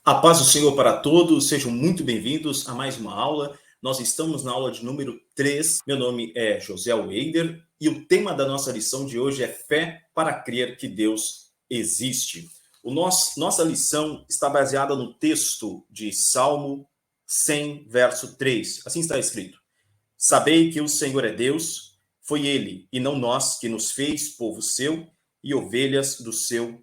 A paz do Senhor para todos, sejam muito bem-vindos a mais uma aula. Nós estamos na aula de número 3. Meu nome é José Weider e o tema da nossa lição de hoje é fé para crer que Deus existe. Nossa lição está baseada no texto de Salmo 100, verso 3. Assim está escrito: Sabei que o Senhor é Deus, foi Ele e não nós que nos fez povo seu e ovelhas do seu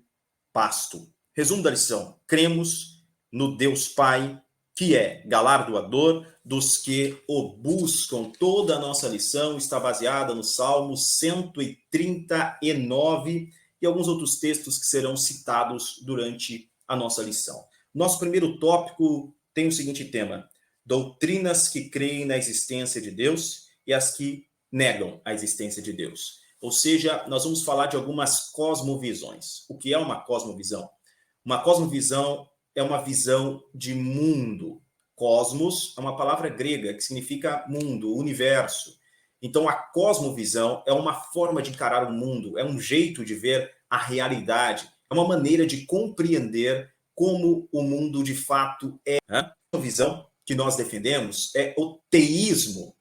pasto. Resumo da lição: cremos no Deus Pai, que é galardoador dos que o buscam. Toda a nossa lição está baseada no Salmo 139 e alguns outros textos que serão citados durante a nossa lição. Nosso primeiro tópico tem o seguinte tema: doutrinas que creem na existência de Deus e as que negam a existência de Deus. Ou seja, nós vamos falar de algumas cosmovisões. O que é uma cosmovisão? Uma cosmovisão é uma visão de mundo. Cosmos é uma palavra grega que significa mundo, universo. Então, a cosmovisão é uma forma de encarar o mundo, é um jeito de ver a realidade, é uma maneira de compreender como o mundo de fato é. A visão que nós defendemos é o teísmo.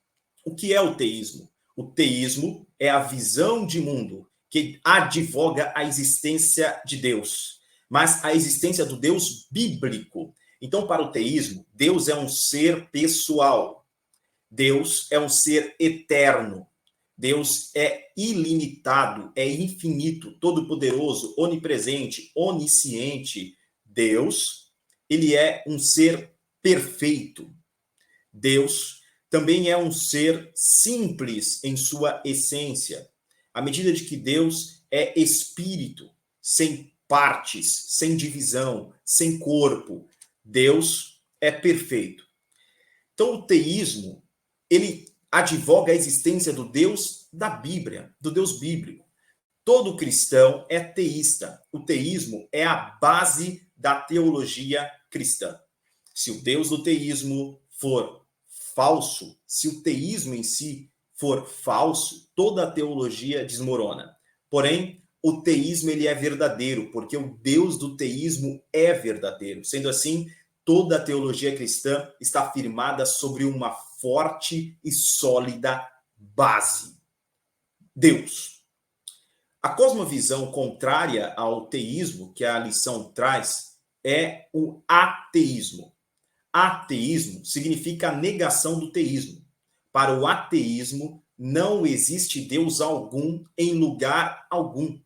O que é o teísmo? O teísmo é a visão de mundo que advoga a existência de Deus, mas a existência do Deus bíblico. Então, para o teísmo, Deus é um ser pessoal. Deus é um ser eterno. Deus é ilimitado, é infinito, todo-poderoso, onipresente, onisciente. Deus, ele é um ser perfeito. Deus também é um ser simples em sua essência, à medida de que Deus é espírito, sem partes, sem divisão, sem corpo. Deus é perfeito. Então, o teísmo, ele advoga a existência do Deus da Bíblia, do Deus bíblico. Todo cristão é teísta. O teísmo é a base da teologia cristã. Se o Deus do teísmo for falso, se o teísmo em si for falso, toda a teologia desmorona. Porém, o teísmo ele é verdadeiro, porque o Deus do teísmo é verdadeiro. Sendo assim, toda a teologia cristã está firmada sobre uma forte e sólida base. Deus. A cosmovisão contrária ao teísmo, que a lição traz, é o ateísmo. Ateísmo significa a negação do teísmo. Para o ateísmo, não existe Deus algum em lugar algum.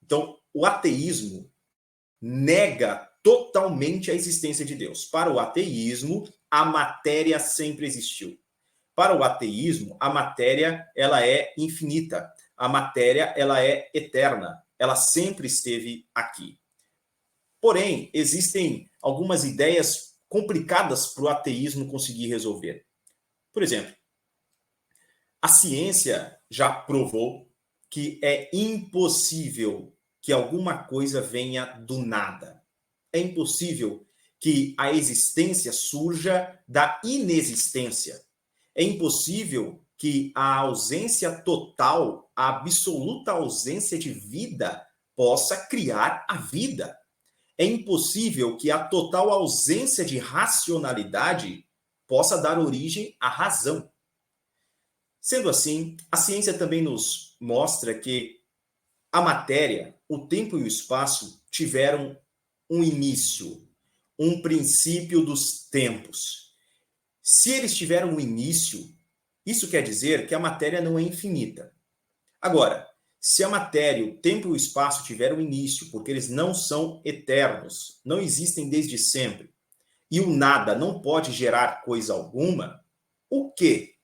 Então, o ateísmo nega totalmente a existência de Deus. Para o ateísmo, a matéria sempre existiu. Para o ateísmo, a matéria ela é infinita. A matéria ela é eterna. Ela sempre esteve aqui. Porém, existem algumas ideias complicadas para o ateísmo conseguir resolver. Por exemplo, a ciência já provou que é impossível que alguma coisa venha do nada. É impossível que a existência surja da inexistência. É impossível que a ausência total, a absoluta ausência de vida, possa criar a vida. É impossível que a total ausência de racionalidade possa dar origem à razão. Sendo assim, a ciência também nos mostra que a matéria, o tempo e o espaço tiveram um início, um princípio dos tempos. Se eles tiveram um início, isso quer dizer que a matéria não é infinita. Agora, se a matéria, o tempo e o espaço tiveram um início, porque eles não são eternos, não existem desde sempre, e o nada não pode gerar coisa alguma, o que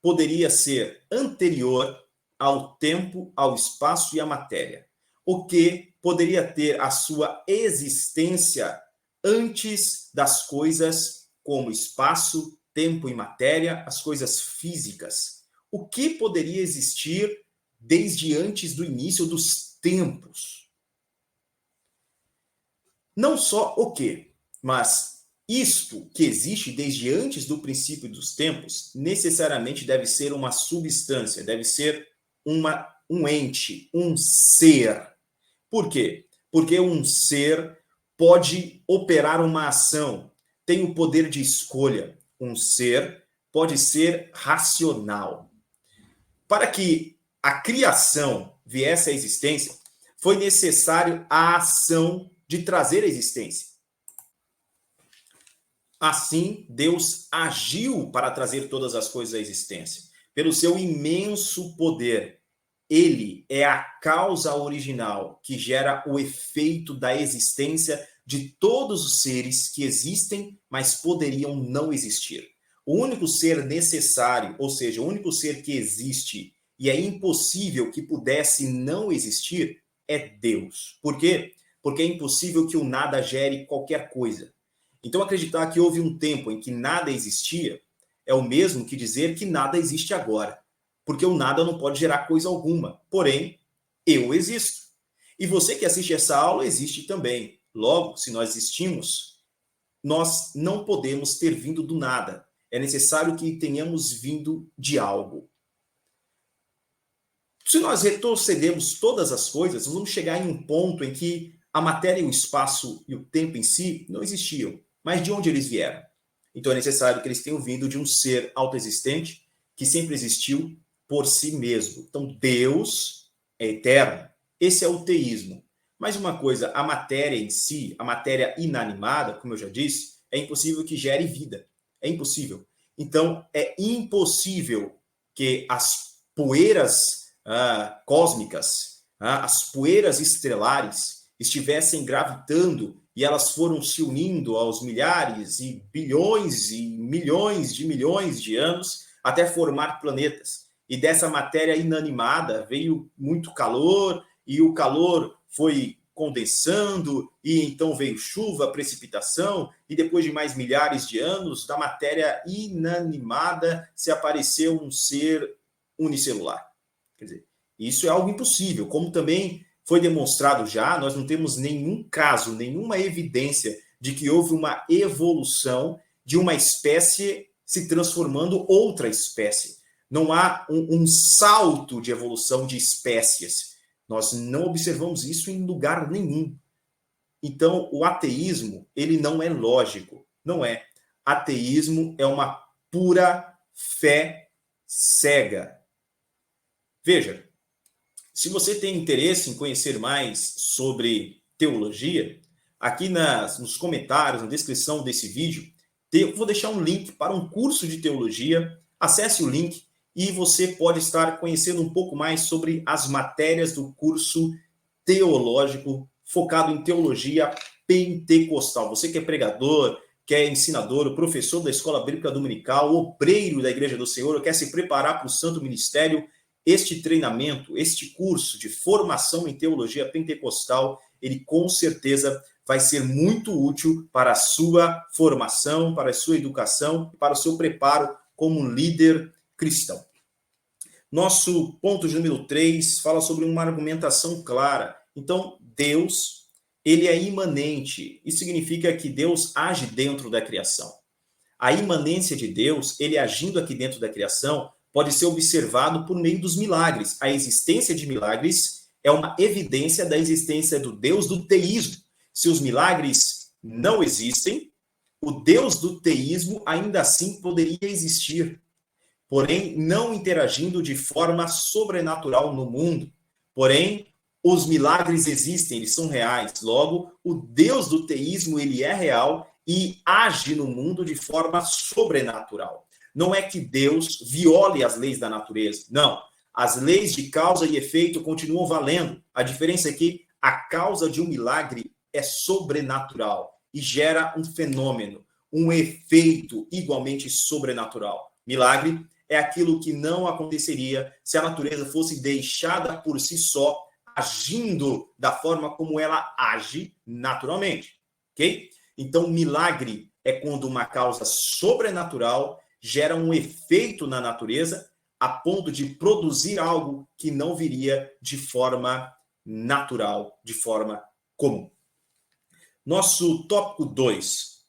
poderia ser anterior ao tempo, ao espaço e à matéria? O que poderia ter a sua existência antes das coisas como espaço, tempo e matéria, as coisas físicas? O que poderia existir desde antes do início dos tempos? Não só o que, mas isto que existe desde antes do princípio dos tempos, necessariamente deve ser uma substância, deve ser um ente, um ser. Por quê? Porque um ser pode operar uma ação, tem o poder de escolha. Um ser pode ser racional. Para que a criação viesse à existência, foi necessário a ação de trazer a existência. Assim, Deus agiu para trazer todas as coisas à existência. Pelo seu imenso poder, ele é a causa original que gera o efeito da existência de todos os seres que existem, mas poderiam não existir. O único ser necessário, ou seja, o único ser que existe e é impossível que pudesse não existir, é Deus. Por quê? Porque é impossível que o nada gere qualquer coisa. Então, acreditar que houve um tempo em que nada existia é o mesmo que dizer que nada existe agora. Porque o nada não pode gerar coisa alguma. Porém, eu existo. E você que assiste essa aula existe também. Logo, se nós existimos, nós não podemos ter vindo do nada. É necessário que tenhamos vindo de algo. Se nós retrocedermos todas as coisas, vamos chegar em um ponto em que a matéria, o espaço e o tempo em si não existiam. Mas de onde eles vieram? Então é necessário que eles tenham vindo de um ser autoexistente que sempre existiu por si mesmo. Então Deus é eterno. Esse é o teísmo. Mas uma coisa, a matéria em si, a matéria inanimada, como eu já disse, é impossível que gere vida. É impossível. Então é impossível que as poeiras cósmicas, as poeiras estelares estivessem gravitando e elas foram se unindo aos milhares e bilhões e milhões de anos até formar planetas. E dessa matéria inanimada veio muito calor e o calor foi condensando e então veio chuva, precipitação e depois de mais milhares de anos da matéria inanimada se apareceu um ser unicelular. Quer dizer, isso é algo impossível, como também foi demonstrado já, nós não temos nenhum caso, nenhuma evidência de que houve uma evolução de uma espécie se transformando outra espécie. Não há um salto de evolução de espécies. Nós não observamos isso em lugar nenhum. Então, o ateísmo, ele não é lógico. Não é. Ateísmo é uma pura fé cega. Veja, se você tem interesse em conhecer mais sobre teologia, aqui nos comentários, na descrição desse vídeo, eu vou deixar um link para um curso de teologia. Acesse o link e você pode estar conhecendo um pouco mais sobre as matérias do curso teológico focado em teologia pentecostal. Você que é pregador, que é ensinador, professor da Escola Bíblica Dominical, obreiro da Igreja do Senhor, quer se preparar para o Santo Ministério, este treinamento, este curso de formação em teologia pentecostal, ele com certeza vai ser muito útil para a sua formação, para a sua educação, para o seu preparo como líder cristão. Nosso ponto de número 3 fala sobre uma argumentação clara. Então, Deus, ele é imanente. Isso significa que Deus age dentro da criação. A imanência de Deus, ele agindo aqui dentro da criação, pode ser observado por meio dos milagres. A existência de milagres é uma evidência da existência do Deus do teísmo. Se os milagres não existem, o Deus do teísmo ainda assim poderia existir, porém não interagindo de forma sobrenatural no mundo. Porém, os milagres existem, eles são reais. Logo, o Deus do teísmo, ele é real e age no mundo de forma sobrenatural. Não é que Deus viole as leis da natureza. Não. As leis de causa e efeito continuam valendo. A diferença é que a causa de um milagre é sobrenatural e gera um fenômeno, um efeito igualmente sobrenatural. Milagre é aquilo que não aconteceria se a natureza fosse deixada por si só, agindo da forma como ela age naturalmente. Ok? Então, milagre é quando uma causa sobrenatural gera um efeito na natureza a ponto de produzir algo que não viria de forma natural, de forma comum. Nosso tópico 2.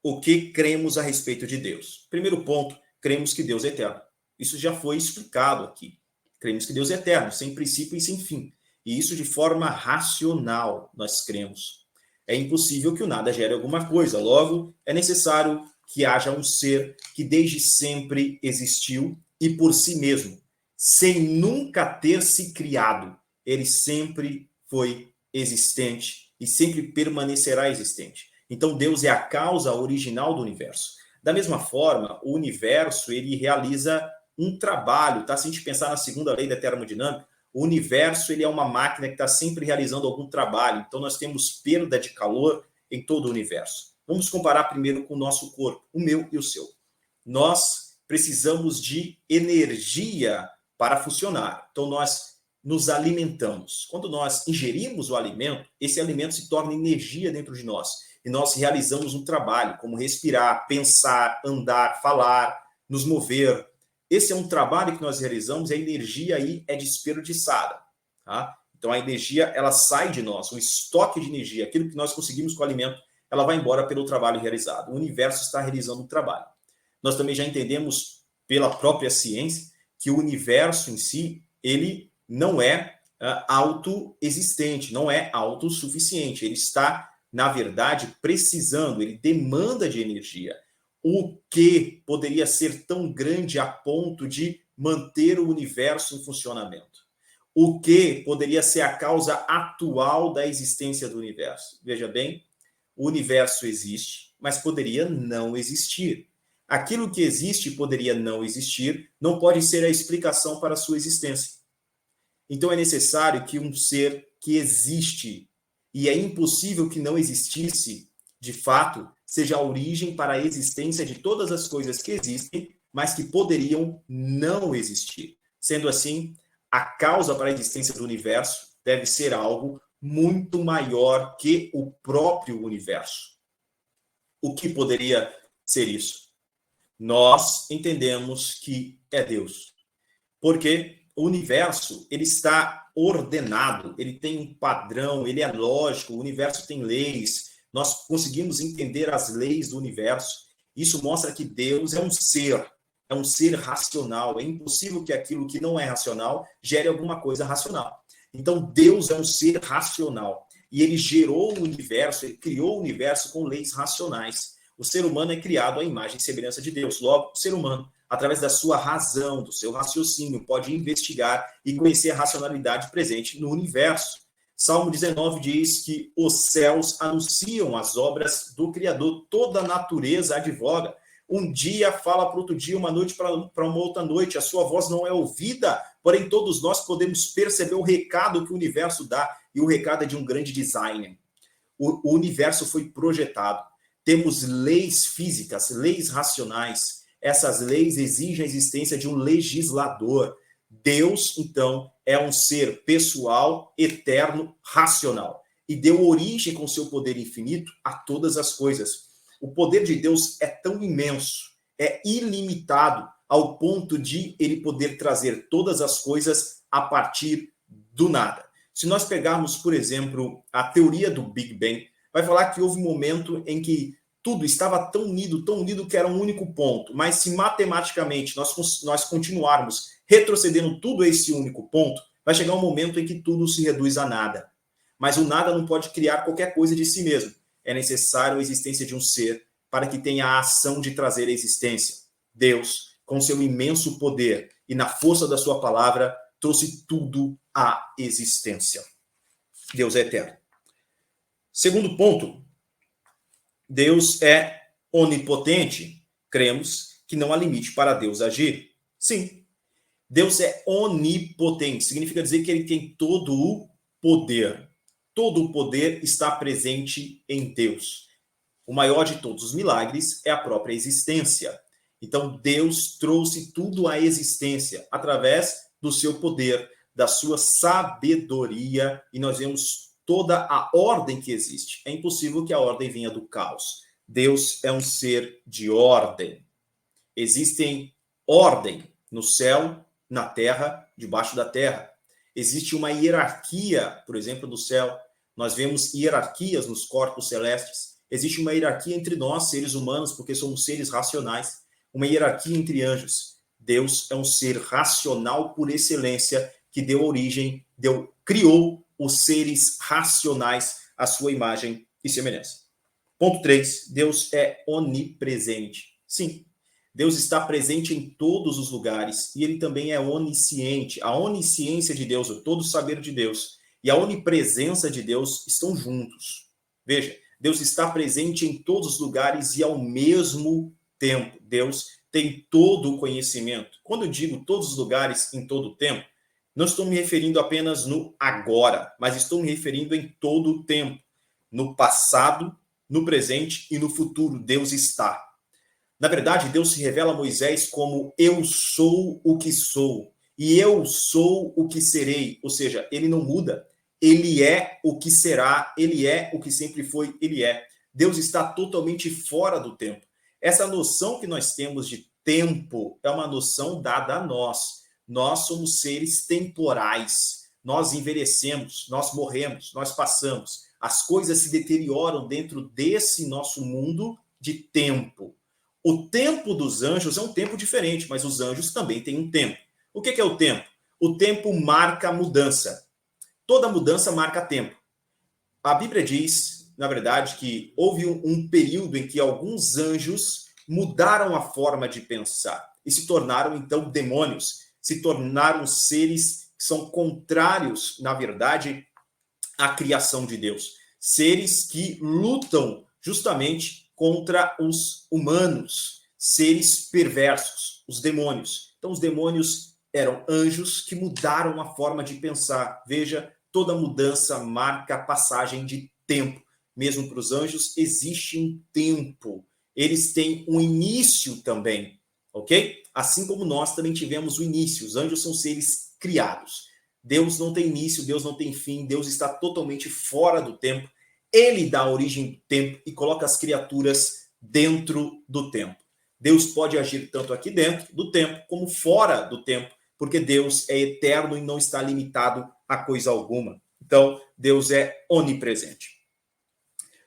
O que cremos a respeito de Deus? Primeiro ponto, cremos que Deus é eterno. Isso já foi explicado aqui. Cremos que Deus é eterno, sem princípio e sem fim. E isso de forma racional nós cremos. É impossível que o nada gere alguma coisa. Logo, é necessário que haja um ser que desde sempre existiu e por si mesmo, sem nunca ter se criado. Ele sempre foi existente e sempre permanecerá existente. Então, Deus é a causa original do universo. Da mesma forma, o universo ele realiza um trabalho, tá? Se a gente pensar na segunda lei da termodinâmica, o universo ele é uma máquina que está sempre realizando algum trabalho. Então, nós temos perda de calor em todo o universo. Vamos comparar primeiro com o nosso corpo, o meu e o seu. Nós precisamos de energia para funcionar. Então, nós nos alimentamos. Quando nós ingerimos o alimento, esse alimento se torna energia dentro de nós. E nós realizamos um trabalho, como respirar, pensar, andar, falar, nos mover. Esse é um trabalho que nós realizamos e a energia aí é desperdiçada. Tá? Então, a energia, ela sai de nós, o estoque de energia, aquilo que nós conseguimos com o alimento, ela vai embora pelo trabalho realizado. O universo está realizando um trabalho. Nós também já entendemos, pela própria ciência, que o universo em si, ele não é autoexistente, não é autossuficiente. Ele está, na verdade, precisando, ele demanda de energia. O que poderia ser tão grande a ponto de manter o universo em funcionamento? O que poderia ser a causa atual da existência do universo? Veja bem, o universo existe, mas poderia não existir. Aquilo que existe poderia não existir, não pode ser a explicação para a sua existência. Então é necessário que um ser que existe, e é impossível que não existisse, de fato, seja a origem para a existência de todas as coisas que existem, mas que poderiam não existir. Sendo assim, a causa para a existência do universo deve ser algo muito maior que o próprio universo. O que poderia ser isso? Nós entendemos que é Deus. Porque o universo, ele está ordenado, ele tem um padrão, ele é lógico, o universo tem leis, nós conseguimos entender as leis do universo. Isso mostra que Deus é um ser racional. É impossível que aquilo que não é racional gere alguma coisa racional. Então, Deus é um ser racional. E ele gerou o universo, ele criou o universo com leis racionais. O ser humano é criado à imagem e semelhança de Deus. Logo, o ser humano, através da sua razão, do seu raciocínio, pode investigar e conhecer a racionalidade presente no universo. Salmo 19 diz que os céus anunciam as obras do Criador, toda a natureza advoga. Um dia fala para outro dia, uma noite para uma outra noite, a sua voz não é ouvida, porém todos nós podemos perceber o recado que o universo dá, e o recado é de um grande designer. O universo foi projetado. Temos leis físicas, leis racionais. Essas leis exigem a existência de um legislador. Deus, então, é um ser pessoal, eterno, racional. E deu origem com seu poder infinito a todas as coisas. O poder de Deus é tão imenso, é ilimitado, ao ponto de ele poder trazer todas as coisas a partir do nada. Se nós pegarmos, por exemplo, a teoria do Big Bang, vai falar que houve um momento em que tudo estava tão unido que era um único ponto. Mas se matematicamente nós continuarmos retrocedendo tudo a esse único ponto, vai chegar um momento em que tudo se reduz a nada. Mas o nada não pode criar qualquer coisa de si mesmo. É necessário a existência de um ser para que tenha a ação de trazer a existência. Deus, com seu imenso poder e na força da sua palavra, trouxe tudo à existência. Deus é eterno. Segundo ponto, Deus é onipotente. Cremos que não há limite para Deus agir. Sim, Deus é onipotente. Significa dizer que ele tem todo o poder. Todo o poder está presente em Deus. O maior de todos os milagres é a própria existência. Então, Deus trouxe tudo à existência através do seu poder, da sua sabedoria, e nós vemos toda a ordem que existe. É impossível que a ordem venha do caos. Deus é um ser de ordem. Existem ordem no céu, na terra, debaixo da terra. Existe uma hierarquia, por exemplo, do céu. Nós vemos hierarquias nos corpos celestes. Existe uma hierarquia entre nós, seres humanos, porque somos seres racionais. Uma hierarquia entre anjos. Deus é um ser racional por excelência, que deu origem, criou os seres racionais à sua imagem e semelhança. Ponto 3, Deus é onipresente. Sim, Deus está presente em todos os lugares e ele também é onisciente. A onisciência de Deus, o todo saber de Deus e a onipresença de Deus estão juntos. Veja, Deus está presente em todos os lugares e ao mesmo tempo. Deus tem todo o conhecimento. Quando eu digo todos os lugares em todo o tempo, não estou me referindo apenas no agora, mas estou me referindo em todo o tempo. No passado, no presente e no futuro, Deus está. Na verdade, Deus se revela a Moisés como eu sou o que sou e eu sou o que serei. Ou seja, ele não muda. Ele é o que será, ele é o que sempre foi, ele é. Deus está totalmente fora do tempo. Essa noção que nós temos de tempo é uma noção dada a nós. Nós somos seres temporais. Nós envelhecemos, nós morremos, nós passamos. As coisas se deterioram dentro desse nosso mundo de tempo. O tempo dos anjos é um tempo diferente, mas os anjos também têm um tempo. O que é o tempo? O tempo marca a mudança. Toda mudança marca tempo. A Bíblia diz, na verdade, que houve um período em que alguns anjos mudaram a forma de pensar e se tornaram, então, demônios. Se tornaram seres que são contrários, na verdade, à criação de Deus. Seres que lutam justamente contra os humanos, seres perversos, os demônios. Então, os demônios eram anjos que mudaram a forma de pensar. Veja, toda mudança marca a passagem de tempo. Mesmo para os anjos, existe um tempo. Eles têm um início também, ok? Assim como nós também tivemos o início. Os anjos são seres criados. Deus não tem início, Deus não tem fim, Deus está totalmente fora do tempo. Ele dá a origem do tempo e coloca as criaturas dentro do tempo. Deus pode agir tanto aqui dentro do tempo como fora do tempo, porque Deus é eterno e não está limitado a coisa alguma. Então, Deus é onipresente.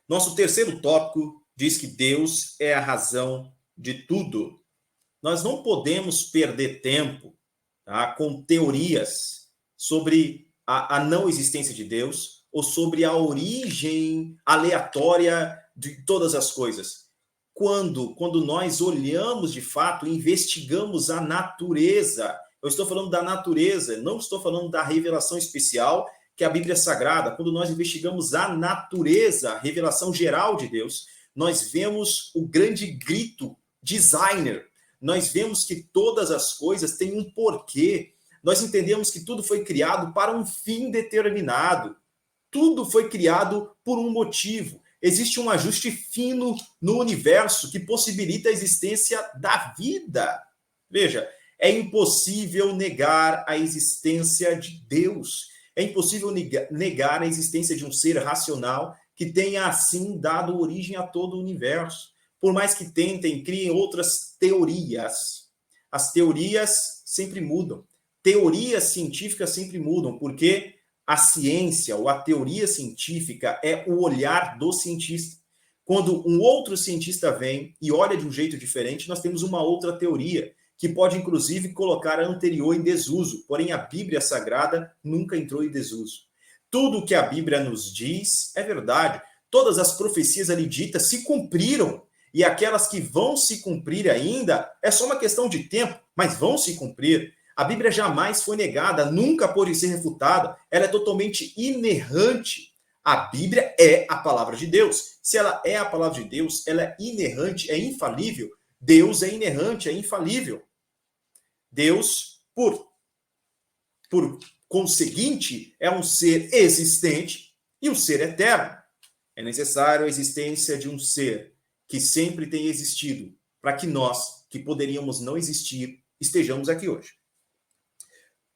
Nosso terceiro tópico diz que Deus é a razão de tudo. Nós não podemos perder tempo, tá, com teorias sobre a não existência de Deus ou sobre a origem aleatória de todas as coisas. Quando nós olhamos de fato, investigamos a natureza, eu estou falando da natureza, não estou falando da revelação especial, que é a Bíblia Sagrada. Quando nós investigamos a natureza, a revelação geral de Deus, nós vemos o grande grito designer. Nós vemos que todas as coisas têm um porquê. Nós entendemos que tudo foi criado para um fim determinado. Tudo foi criado por um motivo. Existe um ajuste fino no universo que possibilita a existência da vida. Veja, é impossível negar a existência de Deus. É impossível negar a existência de um ser racional que tenha, assim, dado origem a todo o universo. Por mais que tentem, criem outras teorias. As teorias sempre mudam. Teorias científicas sempre mudam, porque a ciência ou a teoria científica é o olhar do cientista. Quando um outro cientista vem e olha de um jeito diferente, nós temos uma outra teoria, que pode, inclusive, colocar a anterior em desuso. Porém, a Bíblia Sagrada nunca entrou em desuso. Tudo o que a Bíblia nos diz é verdade. Todas as profecias ali ditas se cumpriram. E aquelas que vão se cumprir ainda, é só uma questão de tempo, mas vão se cumprir. A Bíblia jamais foi negada, nunca pode ser refutada. Ela é totalmente inerrante. A Bíblia é a palavra de Deus. Se ela é a palavra de Deus, ela é inerrante, é infalível. Deus é inerrante, é infalível. Deus, por conseguinte, é um ser existente e um ser eterno. É necessário a existência de um ser que sempre tem existido para que nós, que poderíamos não existir, estejamos aqui hoje.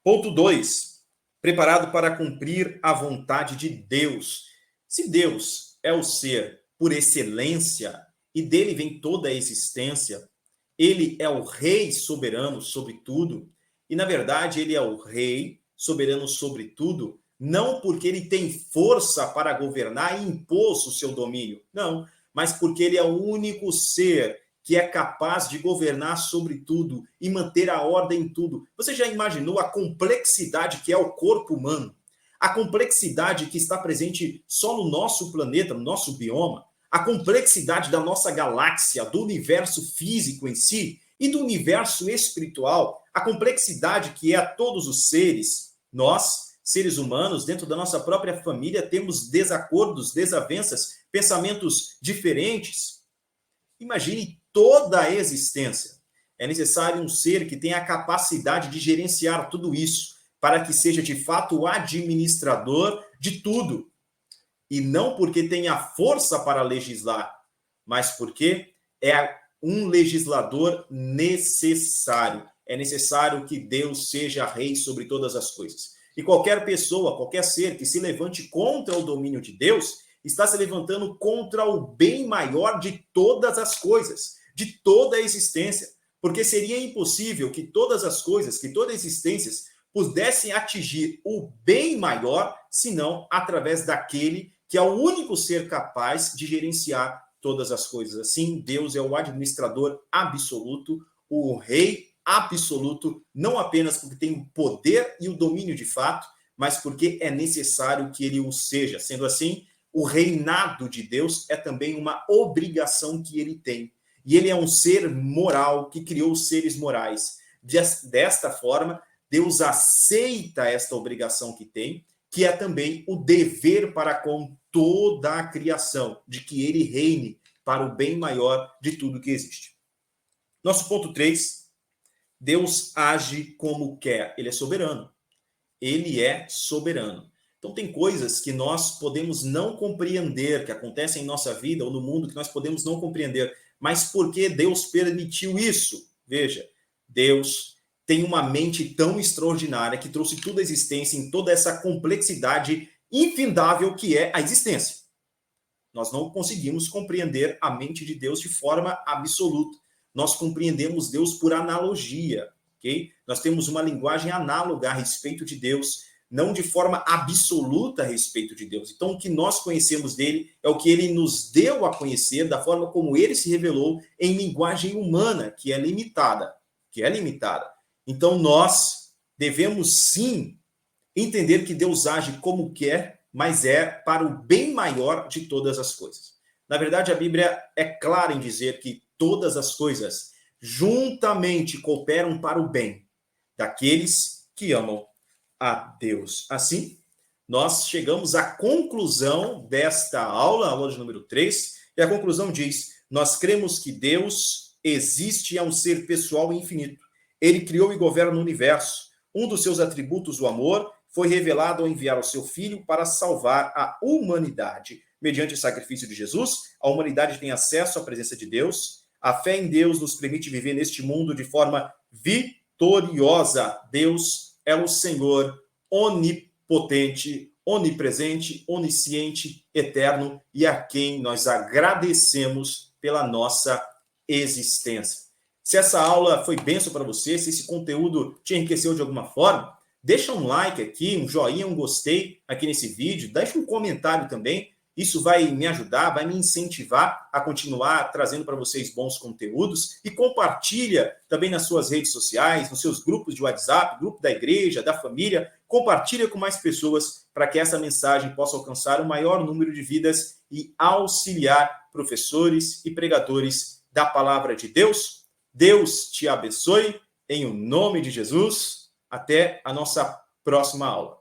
Ponto 2. Preparado para cumprir a vontade de Deus. Se Deus é o ser por excelência e dele vem toda a existência, ele é o rei soberano sobre tudo, e na verdade ele é o rei soberano sobre tudo, não porque ele tem força para governar e impor o seu domínio, não, mas porque ele é o único ser que é capaz de governar sobre tudo e manter a ordem em tudo. Você já imaginou a complexidade que é o corpo humano? a complexidade que está presente só no nosso planeta, no nosso bioma, a complexidade da nossa galáxia, do universo físico em si e do universo espiritual, a complexidade que é a todos os seres, nós, seres humanos, dentro da nossa própria família, temos desacordos, desavenças, pensamentos diferentes. Imagine toda a existência. É necessário um ser que tenha a capacidade de gerenciar tudo isso, para que seja de fato o administrador de tudo. E não porque tenha força para legislar, mas porque é um legislador necessário. É necessário que Deus seja rei sobre todas as coisas. E qualquer pessoa, qualquer ser que se levante contra o domínio de Deus, está se levantando contra o bem maior de todas as coisas, de toda a existência. Porque seria impossível que todas as coisas, que todas as existências pudessem atingir o bem maior, senão através daquele que é o único ser capaz de gerenciar todas as coisas. Assim, Deus é o administrador absoluto, o rei absoluto, não apenas porque tem o poder e o domínio de fato, mas porque é necessário que ele o seja. Sendo assim, o reinado de Deus é também uma obrigação que ele tem. E ele é um ser moral que criou seres morais. Desta forma, Deus aceita esta obrigação que tem, que é também o dever para com toda a criação, de que ele reine para o bem maior de tudo que existe. Nosso ponto 3, Deus age como quer, ele é soberano. Ele é soberano. Então tem coisas que nós podemos não compreender, que acontecem em nossa vida ou no mundo, que nós podemos não compreender. Mas por que Deus permitiu isso? Veja, Deus tem uma mente tão extraordinária que trouxe toda a existência em toda essa complexidade infindável que é a existência. Nós não conseguimos compreender a mente de Deus de forma absoluta. Nós compreendemos Deus por analogia, ok? Nós temos uma linguagem análoga a respeito de Deus, não de forma absoluta a respeito de Deus. Então, o que nós conhecemos dele é o que ele nos deu a conhecer, da forma como ele se revelou em linguagem humana, que é limitada. Então, nós devemos, sim, entender que Deus age como quer, mas é para o bem maior de todas as coisas. Na verdade, a Bíblia é clara em dizer que todas as coisas juntamente cooperam para o bem daqueles que amam a Deus. Assim, nós chegamos à conclusão desta aula, aula de número 3, e a conclusão diz: nós cremos que Deus existe e é um ser pessoal e infinito. Ele criou e governa o universo. Um dos seus atributos, o amor, foi revelado ao enviar o seu Filho para salvar a humanidade. Mediante o sacrifício de Jesus, a humanidade tem acesso à presença de Deus. A fé em Deus nos permite viver neste mundo de forma vitoriosa. Deus é o Senhor onipotente, onipresente, onisciente, eterno e a quem nós agradecemos pela nossa existência. Se essa aula foi bênção para você, se esse conteúdo te enriqueceu de alguma forma, deixa um like aqui, um joinha, um gostei aqui nesse vídeo, deixa um comentário também. Isso vai me ajudar, vai me incentivar a continuar trazendo para vocês bons conteúdos e compartilha também nas suas redes sociais, nos seus grupos de WhatsApp, grupo da igreja, da família, compartilha com mais pessoas para que essa mensagem possa alcançar o maior número de vidas e auxiliar professores e pregadores da palavra de Deus. Deus te abençoe, em o nome de Jesus. Até a nossa próxima aula.